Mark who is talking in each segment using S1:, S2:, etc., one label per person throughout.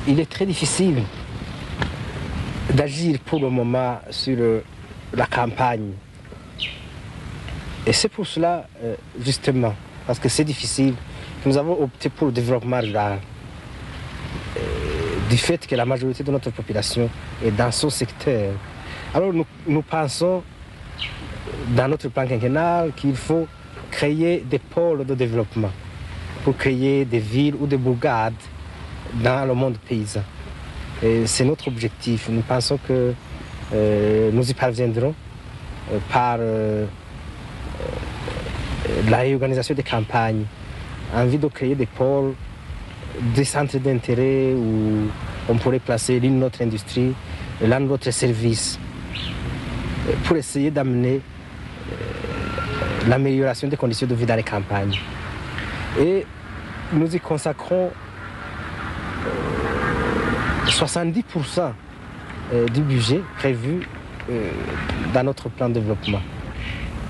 S1: il est très difficile d'agir pour le moment sur la campagne. Et c'est pour cela, justement, parce que c'est difficile, que nous avons opté pour le développement rural. Du fait que la majorité de notre population est dans ce secteur. Alors nous pensons, dans notre plan quinquennal, qu'il faut créer des pôles de développement pour créer des villes ou des bourgades dans le monde paysan. Et c'est notre objectif. Nous pensons que nous y parviendrons par la réorganisation des campagnes, envie de créer des pôles, des centres d'intérêt où on pourrait placer l'une de notre industrie, l'un de notre service, pour essayer d'amener l'amélioration des conditions de vie dans les campagnes. Et nous y consacrons 70% du budget prévu dans notre plan de développement.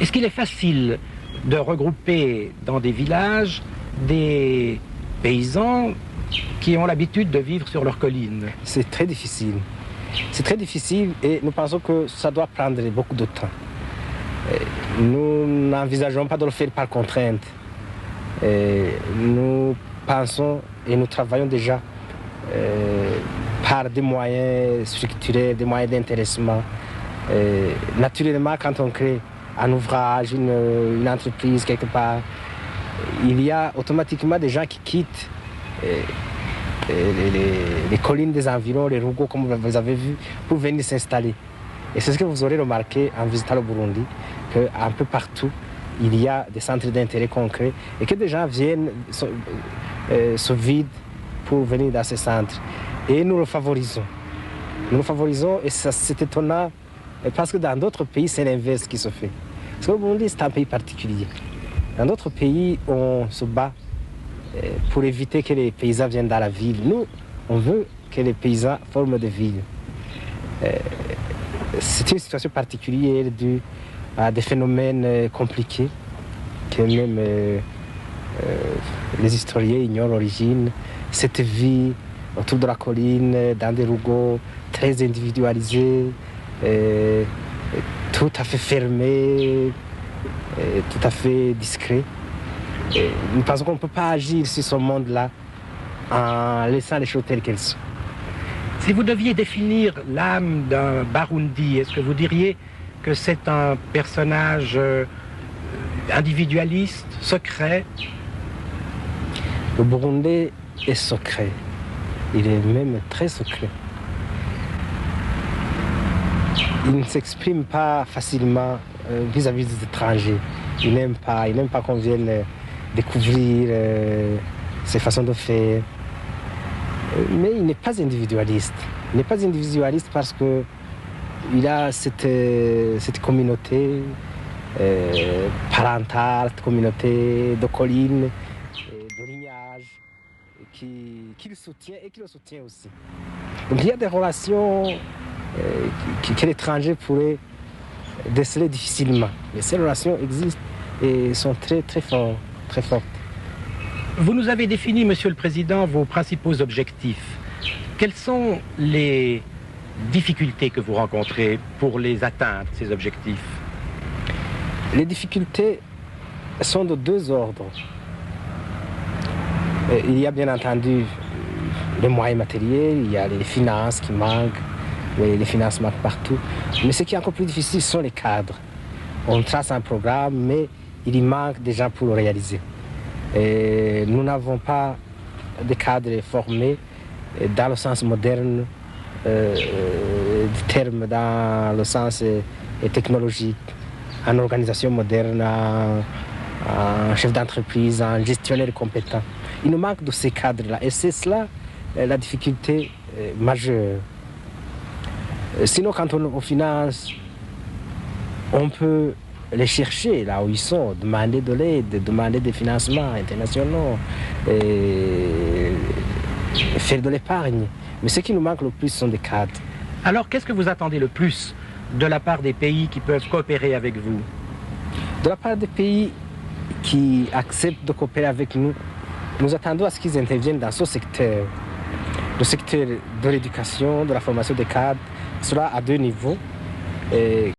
S2: Est-ce qu'il est facile de regrouper dans des villages des paysans qui ont l'habitude de vivre sur leurs collines?
S1: C'est très difficile. C'est très difficile et nous pensons que ça doit prendre beaucoup de temps. Nous n'envisageons pas de le faire par contrainte. Nous pensons et nous travaillons déjà par des moyens structurés, des moyens d'intéressement. Naturellement, quand on crée un ouvrage, une entreprise quelque part, il y a automatiquement des gens qui quittent les collines des environs, les rougeaux, comme vous avez vu, pour venir s'installer. Et c'est ce que vous aurez remarqué en visitant le Burundi, qu'un peu partout, il y a des centres d'intérêt concrets et que des gens viennent, se vident pour venir dans ces centres. Et nous le favorisons. Nous le favorisons et c'est étonnant parce que dans d'autres pays, c'est l'inverse qui se fait. Parce que le Burundi, c'est un pays particulier. Dans d'autres pays, on se bat pour éviter que les paysans viennent dans la ville. Nous, on veut que les paysans forment des villes. C'est une situation particulière due à des phénomènes compliqués que même les historiens ignorent l'origine. Cette vie autour de la colline, dans des rougeaux très individualisés, tout à fait fermés, tout à fait discrets. Nous pensons qu'on ne peut pas agir sur ce monde-là en laissant les choses telles qu'elles sont.
S2: Si vous deviez définir l'âme d'un Barundi, est-ce que vous diriez que c'est un personnage individualiste, secret?
S1: Le Burundais est secret. Il est même très secret. Il ne s'exprime pas facilement vis-à-vis des étrangers. Il n'aime pas qu'on vienne découvrir ses façons de faire. Mais il n'est pas individualiste. Il n'est pas individualiste parce qu'il a cette communauté parentale, cette communauté de collines, de lignage, qui le soutient et qui le soutient aussi. Donc il y a des relations que l'étranger pourrait déceler difficilement. Mais ces relations existent et sont très, très fortes, très fortes.
S2: Vous nous avez défini, Monsieur le Président, vos principaux objectifs. Quelles sont les difficultés que vous rencontrez pour les atteindre, ces objectifs?
S1: Les difficultés sont de deux ordres. Il y a bien entendu les moyens matériels, il y a les finances qui manquent, les finances manquent partout. Mais ce qui est encore plus difficile sont les cadres. On trace un programme, mais il y manque des gens pour le réaliser. Et nous n'avons pas de cadres formés dans le sens moderne du terme, dans le sens technologique, en organisation moderne, en chef d'entreprise, en gestionnaire compétent. Il nous manque de ces cadres-là et c'est cela la difficulté majeure. Sinon, quand on finance, on peut les chercher là où ils sont, demander de l'aide, demander des financements internationaux, faire de l'épargne. Mais ce qui nous manque le plus sont des cadres.
S2: Alors, qu'est-ce que vous attendez le plus de la part des pays qui peuvent coopérer avec vous?
S1: De la part des pays qui acceptent de coopérer avec nous, nous attendons à ce qu'ils interviennent dans ce secteur. le secteur de l'éducation, de la formation des cadres sera à deux niveaux. Et